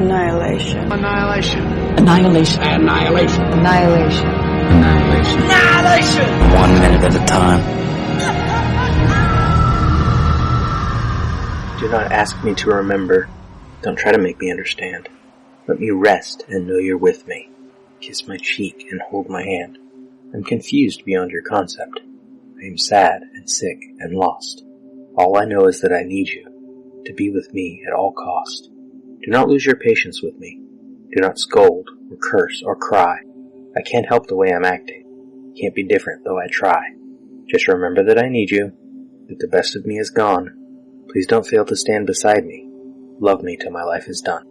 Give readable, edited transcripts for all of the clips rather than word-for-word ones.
Annihilation. Annihilation. Annihilation. Annihilation. Annihilation. Annihilation. Annihilation. 1 minute at a time. Do not ask me to remember. Don't try to make me understand. Let me rest and know you're with me. Kiss my cheek and hold my hand. I'm confused beyond your concept. I am sad and sick and lost. All I know is that I need you, to be with me at all cost. Do not lose your patience with me. Do not scold or curse or cry. I can't help the way I'm acting. Can't be different though I try. Just remember that I need you, that the best of me is gone. Please don't fail to stand beside me. Love me till my life is done.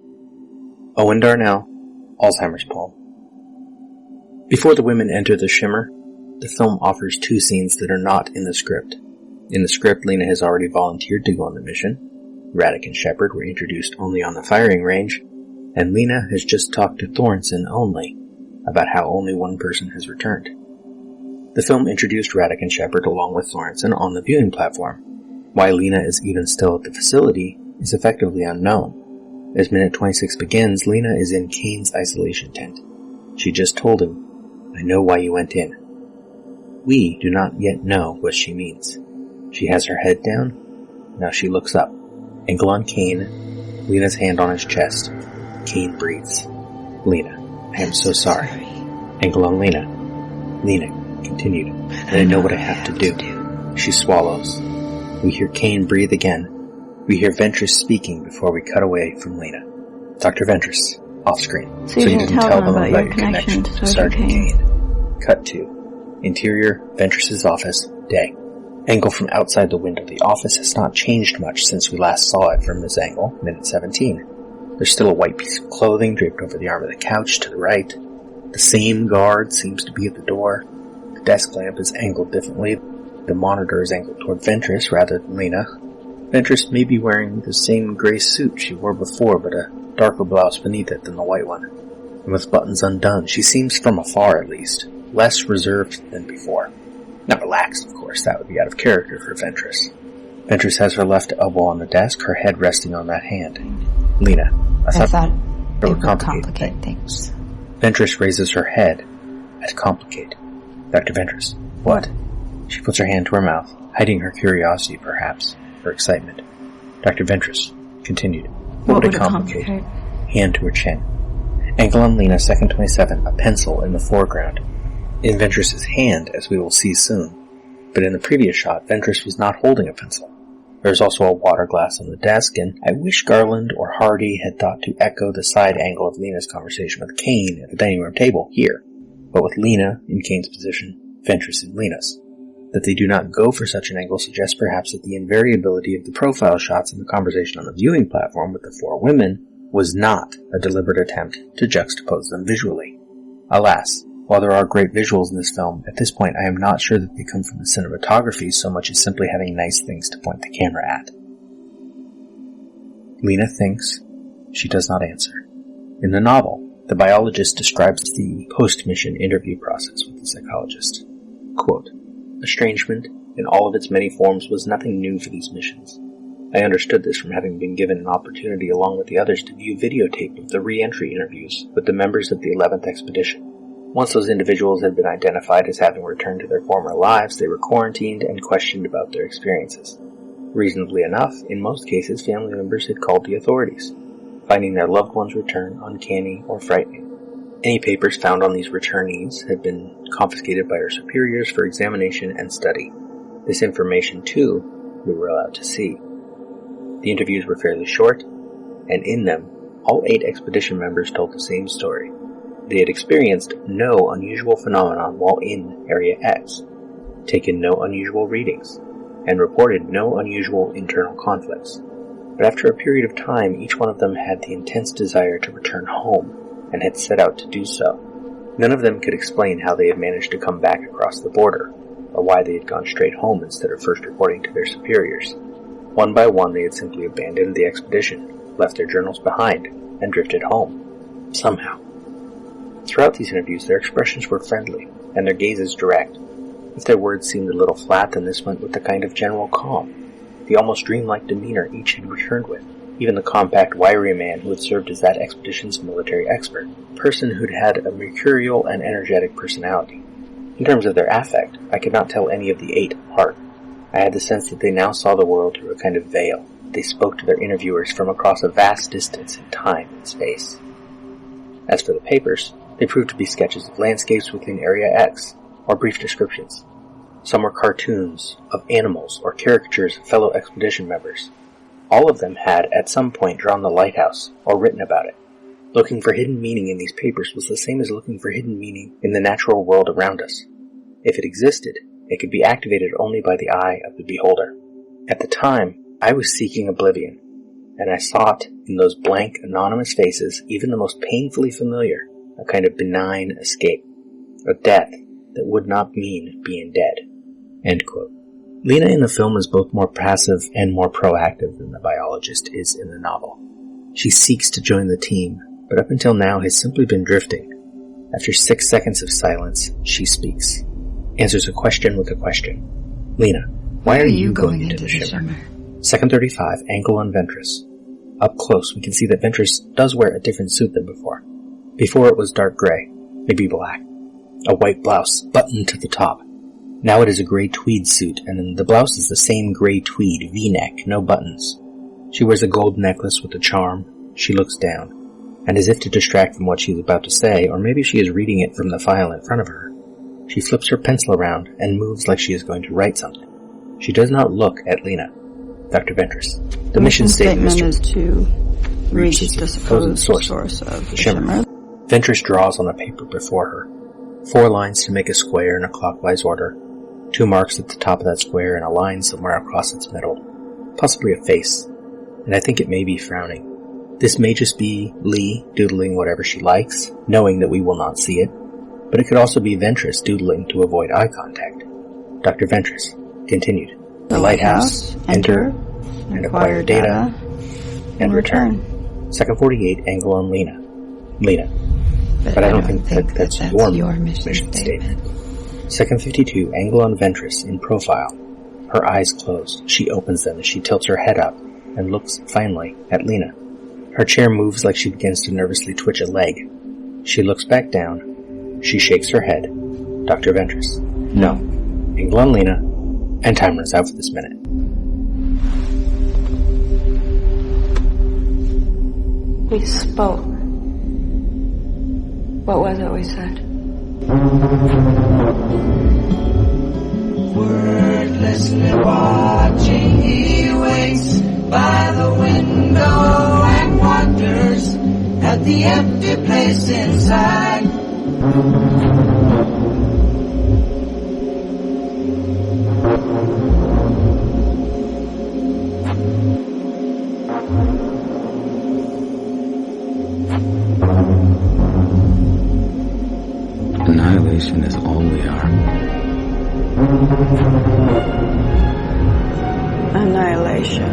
Owen Darnell, Alzheimer's poem. Before the women enter the Shimmer, the film offers 2 scenes that are not in the script. In the script, Lena has already volunteered to go on the mission. Radek and Shepard were introduced only on the firing range, and Lena has just talked to Thornton only about how only one person has returned. The film introduced Radek and Shepard along with Thornton on the viewing platform. Why Lena is even still at the facility is effectively unknown. As minute 26 begins, Lena is in Kane's isolation tent. She just told him, "I know why you went in." We do not yet know what she means. She has her head down. Now she looks up. Ankle on Kane, Lena's hand on his chest. Kane breathes. "Lena, I am so sorry." Ankle on Lena. Lena continued, "And I know what I have to do." She swallows. We hear Kane breathe again. We hear Ventress speaking before we cut away from Lena. "Dr. Ventress, off screen. So you didn't tell them about your connection to Sergeant Kane." Cut to interior Ventress's office, day. Angle from outside the window. The office has not changed much since we last saw it from this angle, minute 17. There's still a white piece of clothing draped over the arm of the couch to the right. The same guard seems to be at the door. The desk lamp is angled differently. The monitor is angled toward Ventress rather than Lena. Ventress may be wearing the same gray suit she wore before, but a darker blouse beneath it than the white one. And with buttons undone, she seems, from afar at least, less reserved than before. Not relaxed, of course, that would be out of character for Ventress. Ventress has her left elbow on the desk, her head resting on that hand. "Lena, I thought it would complicate things." Ventress raises her head at complicate. "Dr. Ventress, what?" She puts her hand to her mouth, hiding her curiosity, perhaps, her excitement. Dr. Ventress continued. What would it complicate? Hand to her chin. Ankle on Lena, second 27, a pencil in the foreground. In Ventress's hand, as we will see soon. But in the previous shot, Ventress was not holding a pencil. There's also a water glass on the desk, and I wish Garland or Hardy had thought to echo the side angle of Lena's conversation with Kane at the dining room table here. But with Lena in Kane's position, Ventress in Lena's. That they do not go for such an angle suggests perhaps that the invariability of the profile shots in the conversation on the viewing platform with the 4 women was not a deliberate attempt to juxtapose them visually. Alas, while there are great visuals in this film, at this point I am not sure that they come from the cinematography so much as simply having nice things to point the camera at. Lena thinks. She does not answer. In the novel, the biologist describes the post-mission interview process with the psychologist. Quote, "Estrangement, in all of its many forms, was nothing new for these missions. I understood this from having been given an opportunity along with the others to view videotape of the re-entry interviews with the members of the 11th expedition. Once those individuals had been identified as having returned to their former lives, they were quarantined and questioned about their experiences. Reasonably enough, in most cases, family members had called the authorities, finding their loved ones' return uncanny or frightening. Any papers found on these returnees had been confiscated by our superiors for examination and study. This information, too, we were allowed to see. The interviews were fairly short, and in them, all 8 expedition members told the same story. They had experienced no unusual phenomenon while in Area X, taken no unusual readings, and reported no unusual internal conflicts. But after a period of time, each one of them had the intense desire to return home, and had set out to do so. None of them could explain how they had managed to come back across the border, or why they had gone straight home instead of first reporting to their superiors. One by one they had simply abandoned the expedition, left their journals behind, and drifted home. Somehow. Throughout these interviews their expressions were friendly, and their gazes direct. If their words seemed a little flat, then this went with the kind of general calm, the almost dreamlike demeanor each had returned with, even the compact, wiry man who had served as that expedition's military expert, a person who'd had a mercurial and energetic personality. In terms of their affect, I could not tell any of the 8 apart. I had the sense that they now saw the world through a kind of veil. They spoke to their interviewers from across a vast distance in time and space. As for the papers, they proved to be sketches of landscapes within Area X, or brief descriptions. Some were cartoons of animals or caricatures of fellow expedition members. All of them had at some point drawn the lighthouse, or written about it. Looking for hidden meaning in these papers was the same as looking for hidden meaning in the natural world around us. If it existed, it could be activated only by the eye of the beholder. At the time, I was seeking oblivion, and I sought in those blank, anonymous faces, even the most painfully familiar, a kind of benign escape, a death that would not mean being dead. End quote. Lena in the film is both more passive and more proactive than the biologist is in the novel. She seeks to join the team, but up until now has simply been drifting. After 6 seconds of silence, she speaks. Answers a question with a question. Lena, why are you going into the Shimmer? Second 35, angle on Ventress. Up close, we can see that Ventress does wear a different suit than before. Before it was dark gray, maybe black. A white blouse, buttoned to the top. Now it is a gray tweed suit, and the blouse is the same gray tweed V-neck, no buttons. She wears a gold necklace with a charm. She looks down, and as if to distract from what she is about to say, or maybe she is reading it from the file in front of her, she flips her pencil around and moves like she is going to write something. She does not look at Lena. Dr. Ventress. The mission statement is to reach the supposed source of the Shimmer. Ventress draws on the paper before her. 4 lines to make a square in a clockwise order. 2 marks at the top of that square and a line somewhere across its middle. Possibly a face. And I think it may be frowning. This may just be Lee doodling whatever she likes, knowing that we will not see it. But it could also be Ventress doodling to avoid eye contact. Dr. Ventress continued. The lighthouse, enter, and acquire data, and return. Second 48, angle on Lena. Lena. But I don't think that's your mission statement. Second 52, angle on Ventress in profile. Her eyes closed. She opens them as she tilts her head up and looks finally at Lena. Her chair moves like she begins to nervously twitch a leg. She looks back down. She shakes her head. Dr. Ventress. No. Angle on Lena. And time runs out for this minute. We spoke. What was it we said? Wordlessly watching, he waits by the window and wonders at the empty place inside. Annihilation is all we are. Annihilation.